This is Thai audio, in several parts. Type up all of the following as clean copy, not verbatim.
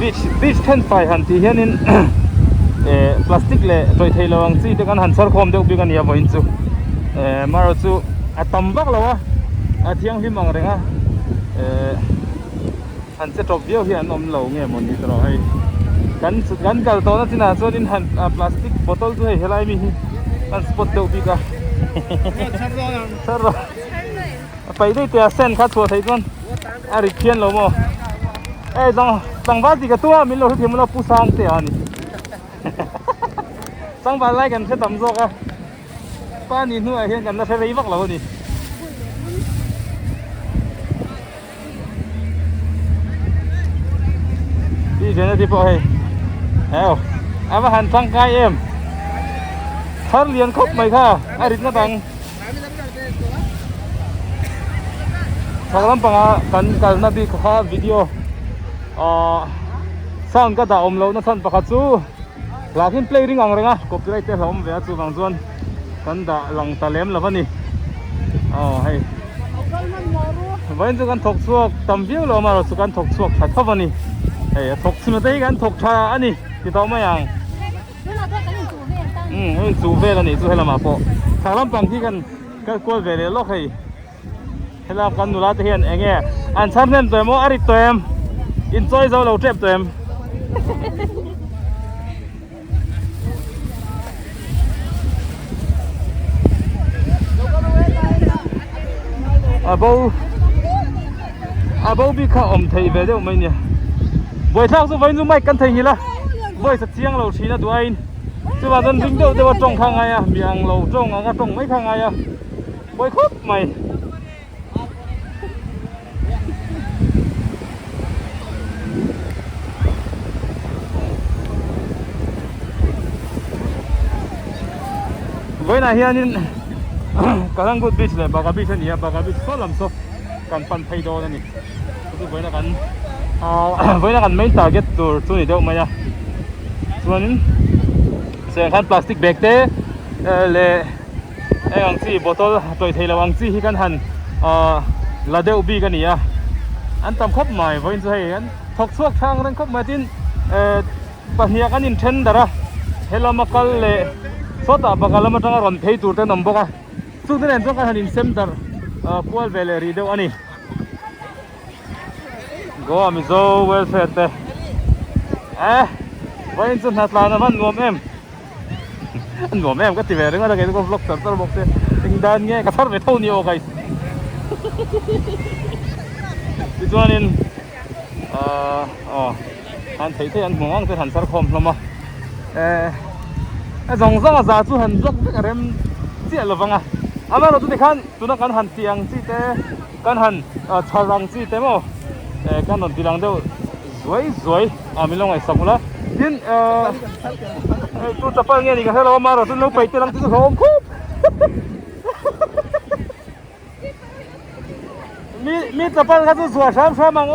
beach 10 ไฟหันที่เฮียนินพลาสติกเลยโดยเทลวังซีเด็กกันหันสารคมเด็กบิกันยาบอินซูมาเราจูตั้มบักแล้ววะเที่ยงพิมังเรงอ่ะหันจะจบเดียวเฮียนอมเหลาเงี้ยมันนี่ตลอดให้กันกัลตัวนั้นสินะส่วนนี้หันพลาสติกบอทลด้วยเฮลัยมีกันสปอตเด็กบิกันสารไปได้แต่เส้นคัดตัวไทยจวนอาริเคียนเราโม่จังหวัดที่กระตัวมิลเราที่มันเราผู้สร้างเตียนี่จังหวัดไรกันแค่ต่ำโซกะป้านี่นู่นเห็นกันนะใช้ไรบ้างเรานี่ที่เจนที่พ่อให้เอามาหันทางกายท่านเรียนครบไหมค่ะอาริตนาตังทางลำปางกันนับข้าวิดีโอสร้างกระดาษอมเรานั่นท่านประคัตซูหลักหินเพลย์ริงอังเรงอ่ะก็ไปเตะเราเวียจูบางส่วนกันดาหลังตะเล็มแล้ววันนี้ให้วันนี้กันถกสวกตำวิวเรามาเราสุกันถกสวกถัดเข้าวันนี้ถกสนุกได้กันถกชาอันนี้ติดต่อมาอย่างจูเวแล้วนี่จูให้เรามาโปะทางลำปางที่กันกวนเวเลยล็อกให้เรากันดูแลเทียนเองอันชั้นเล่นตัวโมอาริตัวอินจอยเราเราเจ็บตัวอาบูบีข้าอมไทยเวเดียวไม่เนี่ยบ่อยทางสุวรรณไม่กันไทยนี่ละบ่อยสักเชียงเราชีนะตัวเองสุวรรณจริงเดียวว่าจงทางไงเมียงเราจงก็จงไม่ทางไงบ่อยครบไหมบ่อยน่ะเฮียนี่กำลังกูบีชเลยบากาบีชนี่บากาบีชก็ลำโซ่กันปันไทยโดนนี่คือบ่อยน่ะกันบ่อยน่ะกันไม่ตาเก็ตตัวนี้เดียวไหมอ่ะส่วนเสียงคันพลาสติกแบกเต้เลยอังซีบอทลตัวเทลวังซีที่กันหันลาเดลบีกันนี่อันตามครบใหม่บ่อยจะให้กันทกสวกทางนั้นครบมาทิ้นปะเนียกันอินเทนดาระเฮลามาคัลเลยสดบางครั้งมันจะงารอนเพย์ตัวเต้นน้ำบกสุดที่นั่นต้องการหันอินเซมดาร์ควอลเวลรีเดวอันนี้ก็มิโซเวลเฟตวันนี้สุดนัดลานะมันงวมก็ตีเวรงอะไรกันก็บล็อกสั่งตลอดบอกเสียงดังเงี้ยกระทบไปเท่านี้โอ้ยดิจวนนินหันไทยที่หันหมองที่หันสารคมลงมาสองสองอาจูหันบล็อกไปกระเร็มเสียหรือเปล่าอามาเราตุนิคันตุนักการหันเตียงซีเต้การหันชารังซีเต้โม่การนอนตีหลังเดียวสวยมีลงไอ้สับละยินตัวจับปั้นเงี้ยนี่ก็ให้เรามาเราตุนเราไปตีหลังตีเขาอมคุบมีจับปั้นเขาตัวสวยช้ำมัง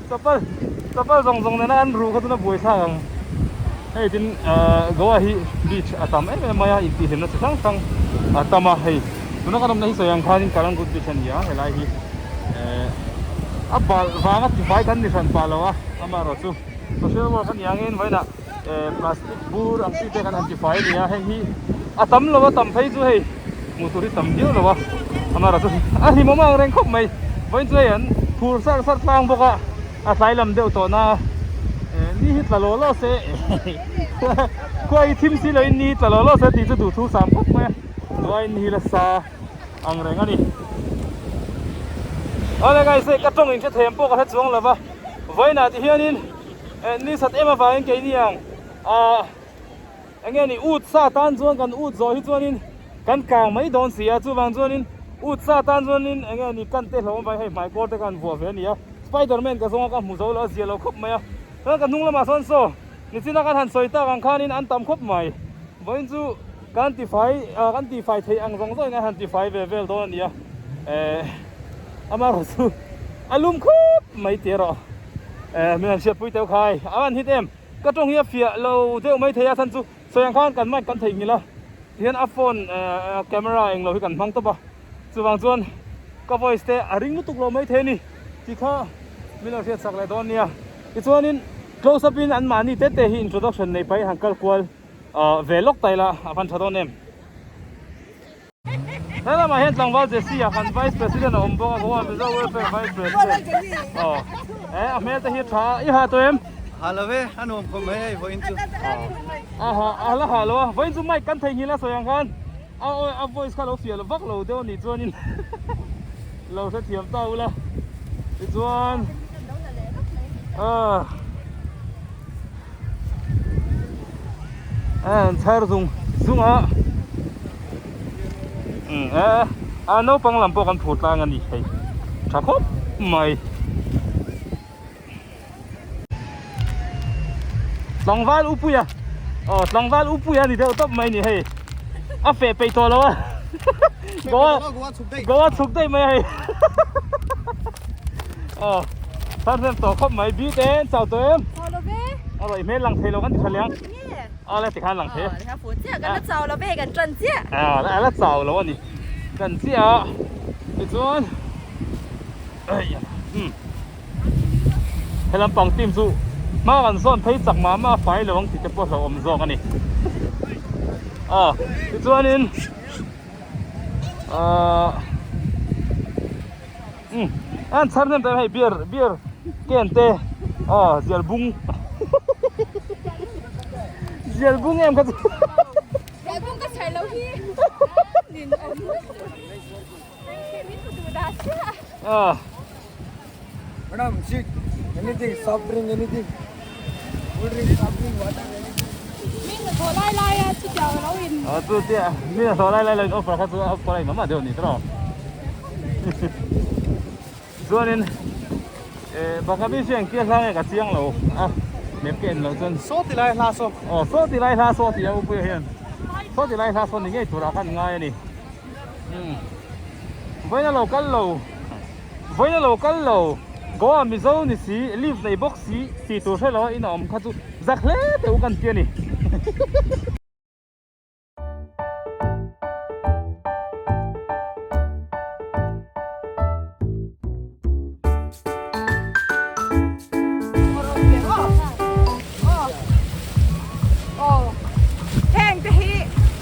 จับปั้นส่งในนั้นรู้เขาตัวน่าบวยช่างให้จินกัวฮีบีชอาตามมายาอินทีเห็นนะสังอาตมาให้ตัวนั้นก็ทำในส่วนยังขาดินการังกุดบีชันยาเฮลัยฮีบาลวางที่ไฟกันดิฉันบาลวะมาเราสู้ตัวเชื่อว่าขันยังเงินไว้นะพลาสติกบูร์อันที่เป็นกันอันที่ไฟเนี่ยให้ฮีอาตมเราว่าตำไฟจู่ให้มุตุริตำเดียวเราว่ามาเราสู้ที่มั่งแรงครบไหมไว้จู่ให้พูดสักฟังบอกว่าอาศัยลำเดียวตัวน่ะนี่ฮิตละโลโลเซ่ควายทีมสิเลยนี่ตลอดเสตีจะดูทูสามพักไหมด้วยนี่ละซาอังเรงอันนี้อะไรไงเสกกระจงอินเชเทมโปกระทัดสวงเลยปะไว้หน้าที่เฮียนี่นี่สัตว์มาฟังกันนี่ยังงี้นี่อูดซาตันจวนกันอูดจอยจวนนี่กันกลางไม่โดนเสียจู่บางจวนนี่อูดซาตันจวนนี่งี้นี่กันเตะลงไปให้ไมโครเตะกันวัวเวียนี่สไปเดอร์แมนก็ส่งกันมุโซลเสียเราครบไหมแล้วกันนุ่งละมาซ้อนโซ่นี่สินักการหันสอยตากังขานี่อันต่ำครบใหม่บ่อยจู่การตีไฟเทียงรองซ้อยงานหันตีไฟเวลโดนนี่อามารู้สึกอารมณ์ครบไม่เท่าหรอมีอันเชื่อปุ้ยเต้าใครอันฮิตก็ต้องเฮียเฟียเราเดี๋ยวไม่เทียสันจู่สอยงานกันไม่กันทิ้งนี่ละ hian a phone camera eng lo hi kan hmang to ba chuwang chuan ka voice te a ring lutuk lo mai the ni ti kha milo riat sak le don nia ti chuanin close up in an mani te te hi introduction nei pai hankal kwal velok taila apan thadon em nala ma hian tlangwal jesi a kan vice president a ombong a gowa mizo welfare vice president a mel te hi tha I ha to em Halave anom ko mai voin chu ala halo voin chu mai kan thei hila soyang khan a voice ka lo fial vak lo deu ni chuanin lo sa thiam tau la ti chuan an thar zunga no panglam po kan phutlang ani hei thakop mai tlangwal upuya tlangwal upuya ni deu top mai ni hei a fe pe to lo gowa chuk dei mai heiท่านเริ่มต่อครบไหมบีเต้นเจ้าตัวเอ็มอร่อยไหมหลังเทเรากันติดทะเลงอะไรติดขันหลังเท你看福建跟着走了呗，跟转界。แล้วเจ้าแล้ววะนี่กันเสียไอ้ส่วนให้ลำปังติมสู้มากันซ่อนไทยจักมาไฟระวังติดจะปวดเราอมซอกกันนี่ไอ้ส่วนนี้อันฉันเนี่ยแต่ให้เบียร์เกนเต้เจียลบุ้งเอ็มก็จะเจียลบุ้งก็ใช้แล้วพี่นินอมนี่คือดูดาเช่Madam, seek anything, soft drink, anything, cool drink, soft drink, water, anything. นี่คือโทรไล่ชุดเดียวแล้วอินตัวเตี้ยนี่โทรไล่เอาฝากตัวเอาอะไรมาเดี๋ยวนี้ตลอดส่วนนี้บางครั้งเสียงเกี่ยวกับกับเสียงเราเน็บเก่งเราจนโซติไลลาโซโซติไลลาโซติเอาไปเห็นโซติไลลาโซนี่ไงตัวเรากันง่ายนี่ไว้ในโลกันเราก็มีโซนี่สีลิฟในบ็อกสีตัวใช่แล้วอินอมข้าจูจักเล่เดี๋ยวกันเตี้ยนี่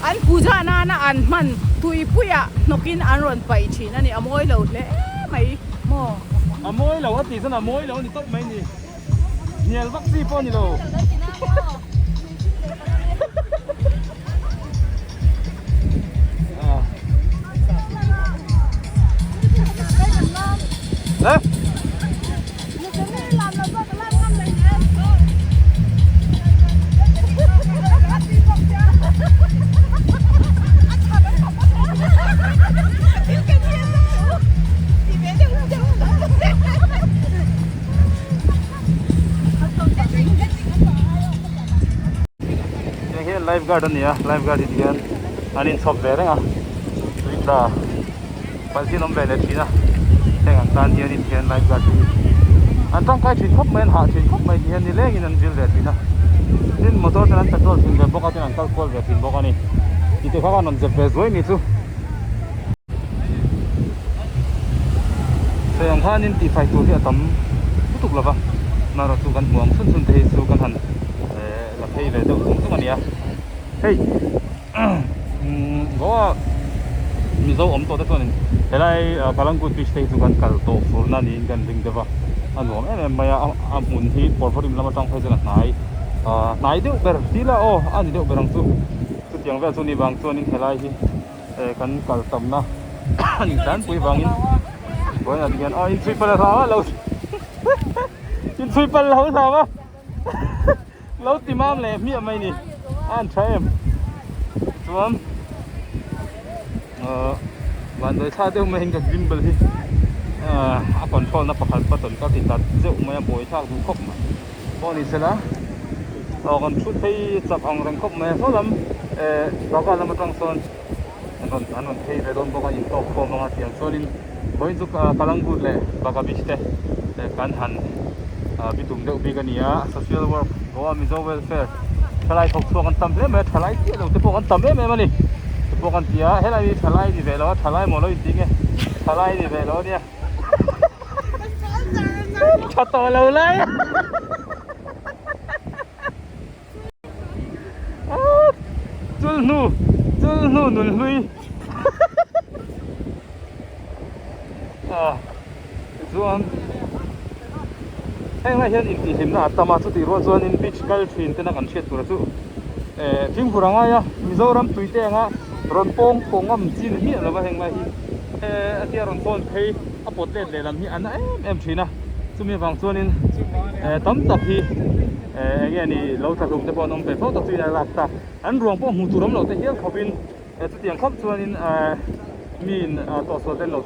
อันกูจะนาอันมันตุยปุยอะนกินอันรอนไปชีนั่นนี่อโมยเหล่าเล่ไม่โม่อโมยเหล่าตีสนะอโมยเหล่านี่ต้องไม่นี่เนี่ยวัคซีนป้อนนี่เราเอ๊ะไลฟ์การ์ดนี่ไลฟ์การ์ดที่อันนี้ซอฟต์แวร์นะสุดท้ายปัจจุบันเป็นที่นะแต่งการที่นี่ที่ไลฟ์การ์ดอันต้องการชิ้นครบไหมหาชิ้นครบไหมที่นี่เล่นนั่นบิลเดอร์ที่นะนี่มอเตอร์นั้นตัดตัวถึงแบบบอกว่าที่นั่นตัดควอลแบบที่บอกว่านี่ที่เขาก็นั่นจะเป็นสวยนี่สู้แต่ยังข้านี่ตีไฟตัวที่ทำทุกๆแล้วปะน่าเราสู้กันห่วงสุนที่สู้กันทันหลับให้เลยเดี๋ยวผมสู้กันเนี่ยเฮ้ยก็มีโซ่อมตัวได้ตัวนึงแต่ไรกำลังกูติดเตะสู้กันกัลโตฟูร์นั่นนี่กันดึงเดี๋ยวอันหลวงไม่อามุนที่ปอลฟอร์มแล้วมาตั้งไฟจะไหนเดี๋ยวเบอร์ที่ละอันนี้เดี๋ยวเบอร์รังสู้สุดยังเวลส่วนนี้บางส่วนนี้แต่ไรที่กันกัลตัมนะนี่ฉันปุยบางอินบ่อยนะที่กันอินทรีย์เปล่าเราอินทรีย์เปล่าสาวะเราตีมามเลยมีอะไรนี่อันใช่ส่วนวันโดยชาเดียวไม่เห็นกับบิมเบลที่คอนโทรลนับประคันประตูก็ติดตัดเจ้าไม่ยังบ่อยชาดูครบมาพอนี่เสร็จแล้วเรากันชุดที่จับอ่างรังครบมาเพราะลำเราก็ลำมาตั้งโซนอันนั้นที่เรื่องบอกว่าอินโตโคมมาเสียงโซนินบ่อยจุกกำลังพูดเลยบักบิสเต้การหันบิตุมเด็กบิกันเนี่ย social work เพราะว่ามี social welfare ทลายถกส่วนกันตั้มเลยไหมทลายที่เราจะพวกกันตั้มเลยไหมมันนี่ พวกกันเสียเฮ้ยอะไรนี่ทลายดิเวลล์ทลายหมดแล้วจริงๆไงทลายดิเวลล์เนี่ยชัดต่อเราเลยจุลนูหนุนลุยส่วนให้เห็นอินทิหิมนะตามาสุดที่รู้ส่วนอินบีชกัลทรีนเต้นกันเชียตัวสุดทิ้งผู้รังไงอะมิโซรัมตุยเต้งอะรอนปงอ่ะมันจีนที่อะไรบ้างเห็นไหมที่รอนปงเฮ้ยอพอเต้นเลยลำนี้อันนั้นชีนะซึ่งมีบางส่วนนี้ตั้มตับที่นี่เราถ้าลงจะพอน้องไปเพราะตัดสินหลักตาอันรวมพวกหูตุ่มเราแต่เฮียเขาเป็นจุดอย่างครบส่วนนี้มีต่อส่วนเต้นเรา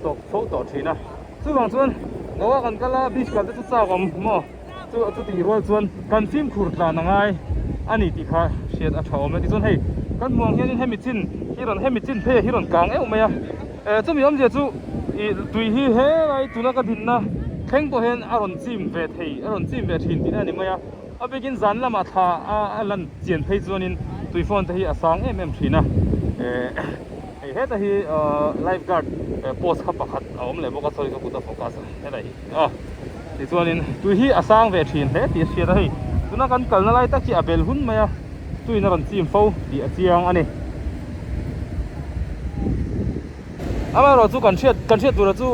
ต่อชีนะซึ่งบางส่วนเราว่ากันก็ละบิชกันจะทราบว่ามั่วจุดที่รู้ส่วนการฟิล์มขูดลานังไงอันนี้ที่ข้าเชียร์อัชาวเมื่อที่ส่วนให้กันมองเห็นให้มิจินฮิรอนให้มิจินเพ่ฮิรอนกลางไม่อะจุดมีอันเดียวจุดตุยฮีเฮ้ไรจุดนักดินนะแข่งตัวเห็นอารอนจิมเวทเฮอารอนจิมเวทหินที่นั่นนี่ไม่อะเอาไปกินจันละมาท่าลันเจียนเพ่ส่วนนี้ตุยฟอนที่อาสังชีนะเฮ้แต่ที่ไลฟ์การ์ดโพสขับปักขัดเอาเลยบอกว่าสวยกับพุทธโฟกัสเฮ้ยที่ส่วนนี้ตุยฮีอาสังเวทหินเฮ้ที่เชียร์ได้ตุนักกันกัลนั่นไรตักที่อาเบลหุ่นไม่อะตุยนั่นจิมฟูที่อาเจียงอันนี้อามาเราจู่กันเชียดตัวเราจู่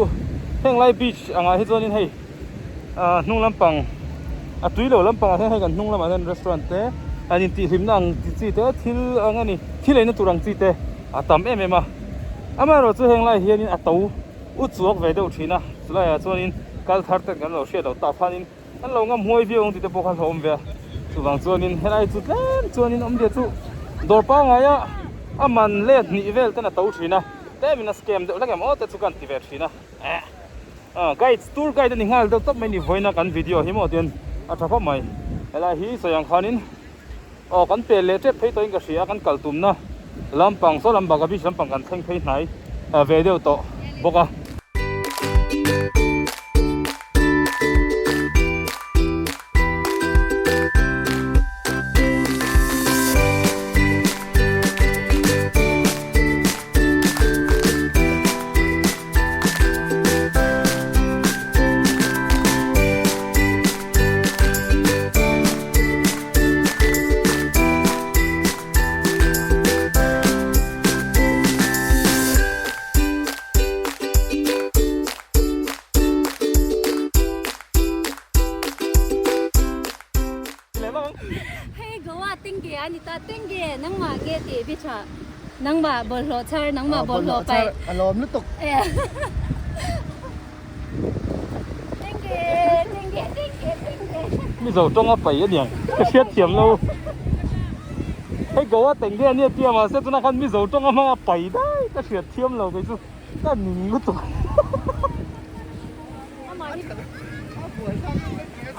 เฮงไลบีชอ่างให้ส่วนนี้ให้นุ่งลำปังตุยเหล่าลำปังให้กันนุ่งลำมาเล่นร้านเต้อันนี้ที่ริมนั่งที่เต้ที่อันนี้ที่เลยนั่นตัวรังที่เต้ตามมาอามาเราจู่เฮงไลเฮียนี่ตัวอุดสวกเวดเอาทีนะสุดท้ายส่วนนี้การทัดแต่กันเราเชียดเราตาพันนี้อันเรางามห้วยวิวที่เต้พวกเขาหอมเวียส่วนส่วนนี้เฮงไลจู่เล่นส่วนนี้อมเดียจู่ดอร์ปังไงมันเล่นนี่เวลตั้งแต่ตัวทีนะแต่มีนักสแกมเดี๋ยวแล้วกันแต่จู่กันที่เวทีนะguide tour guide ni ngal do top mai ni voina kan video hi mo ten a thapa mai ela hi sayang khanin kan pe le te phei to ing ka sia kan kaltum na lampang so lamba ga bi lampang kan theng phei nai video to boka nang ma ge ti bi cha nang ma bol lo char nang ma bol lo pai alom lu tuk mi zo tong a pai ani ka sia thiam lo hei go a teng de ni tia ma se tuna khan mi zo tong a ma pai dai ka sia thiam lo ke chu ka ning lu tuk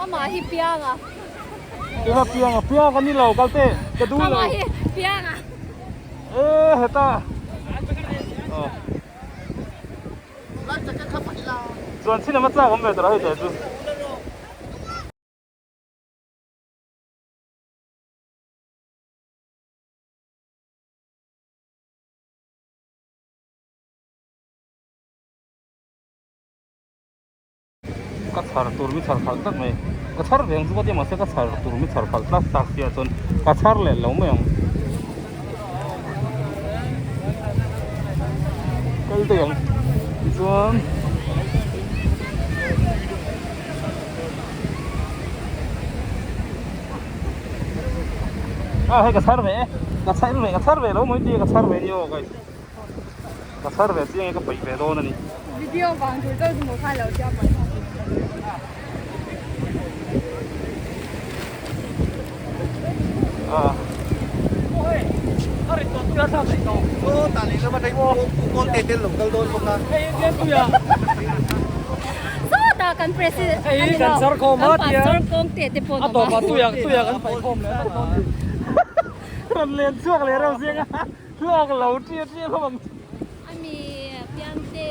ama hi piang a cái piang cái ní lầu cao tê cái đu ama lầu hi piang a hết ta rồi xin mất ra không về rồi hết rồi các sản tur mi sản phẩm tất này các sản phẩm chúng ta mà sẽ các sản tur mi sản phẩm tất tác kia chọn các sản lệ lâu mấy ông cái tiền chọn hay các sản về lâu mấy đi các sản về nhiều cái các sản về riêng cái bảy về đâu này video bằng chủ tôi một hai lần cho mình tali nó mà thấy con tê tê lủng câu đôi không ta so ta kan president ai kan sar ko ma tia sar kong te te pon a to pa tu yang kan pai khom le còn liền chuộc liền đâu riêng á chuộc lẩu chia không ami piang te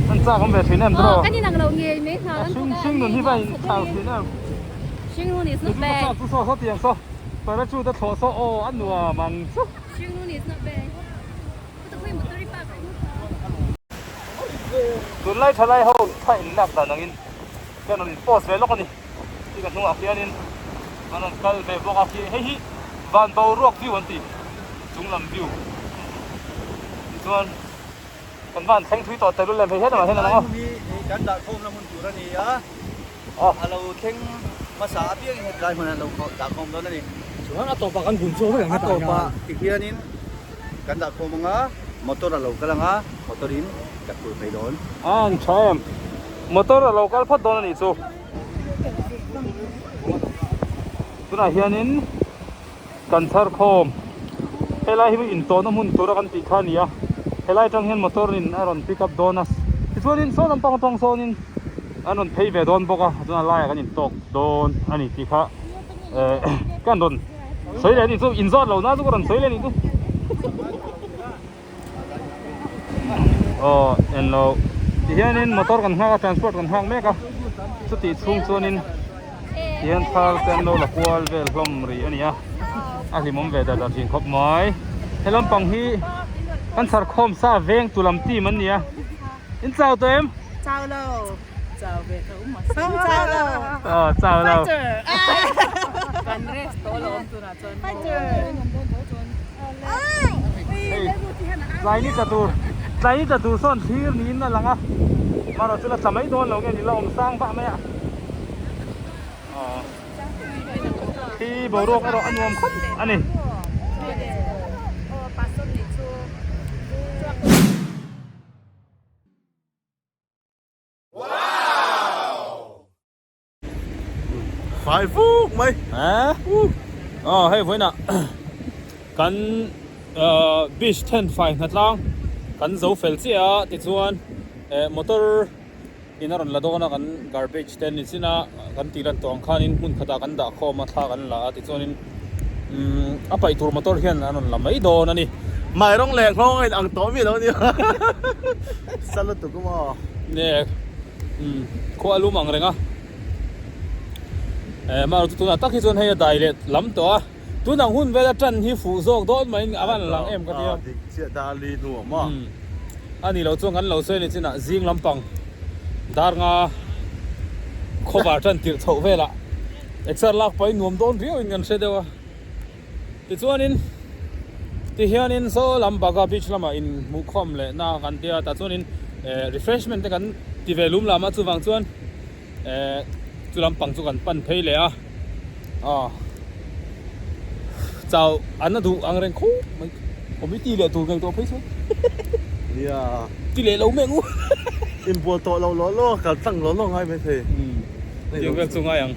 anh sao không về phía nam rồi cái gì nang lo nge me tha xinh xinh luôn như vậy sao thế nào Shingrun is not 就 bad. 说说说点说，把它住的错说哦，安诺蛮说。 Shingrun is not bad. But we must repair. ส่วนไล่ทลายเขาใช้หนักแต่นั่งอินแค่นั้นอินโพสเวลก็นี่ที่กันทุ่งอาเซียนินอันนั้นก็เป็นพวกอาเซียเฮ้ยวันเบารอกวิวอันที่จุงลำวิวส่วนกันบ้านแทงทุยต่อแต่รุ่นแรงไปเฮ็ดอะไรเฮ็ดอะไรเนาะ มีการดักโคมแล้วมันอยู่แล้วนี่อ่ะ อ๋อ เราเท่งภาษาเบี้ยงเหตุการณ์มันเราดักโคมแล้วนี่ Suhan ato pa kan bunso ka nga ato pa ikiyanin kanดักโคมnga motorเราka lang ha motorin kapul kay doon อ่าใช่มอเตอร์เราก็พัดโดนนี่สู้ตัวไหนเฮียนินกันซาร์โคมเฮลัยฮิอินโตน้ำหุ่นตัวกันปีขานี่อ่ะเฮลัยจังเห็นมอเตอร์นินอารอนปิกอัพโดนัสที่ส่วนนินโซนปังตองโซนินอันนั้นเพย์เวดอนบอกอ่ะตัวนั้นไล่กันนินตกโดนอันนี้ปีขากันโดนสวยเลยนี่สู้อินซอดเราหน้าสู้กันสวยเลยนี่สู้อ๋อเอ็นเราที่เฮียนินมอเตอร์กันห้างทรานสปอร์ตกันห้างแม่ก็สุดที่ชุ่มส่วนนินเฮียนทาร์กันเราละควอลเวลกลมรีอันนี้อ่ะอาทิมมเวดาดาจิงครบไม้เฮลัมปังฮีกันสารคมซาเวงตุลัมตีมันเนี่ยอินเจ้าตัวเอ็ม เจ้าเราเจ้าเวทอุ้มมาเจ้าเรา เจ้าเรา เจอกันเรสโตลมตัวน่ะจนไปเจอ ใจนี่จะดูใจนี่จะดูซ่อนที่นี้นั่นแหละอ่ะมาเราจะละสมัยโดนเราไงนี่เราสร้างบ้านไหมอ่ะที่บโรกเราอันวมครบอันนี้ phải phút mày ฮะอ๋อให้ไว้น่ะกันบีช10 ไฟนัดล่างกันโซเฟลเซียติดส่วนมอเตอร์อินารอนละดอกนะกัน garbage 10นี่สินะกันตีรันตัวอังคานินหุ่นขตากันด่าคอมาท่ากันละติดส่วนนินapa itu motor hian anon la mai do na ni mày rong lẹng không ai ăn tối gì đâu đi sao nó tụi cũng mà ne ko alu mang renga ma tu na tak hi chon hei dai le lam to tu nang hun vela tran hi fu zok don mai awan lang em ka tia chuyện ta li nu mà ani lo chong an lo sei ni china jing lampang dar nga khoba tran tir chho vela exer lak pai nuam don rio in gan se dewa ti chuanin ti hianin so lambaga beach lama in mukhom le na kan tia ta chuanin refreshment te kan ti velum lama chuwang chuan chu lampang chu kan pan phei le a chao an na du ang reng kho mai committee le tu ngai to phei chu yeah ti le lo mengu import to lo lo lo cả tăng lo lo hai mấy thế tiếng việt chu ngai ang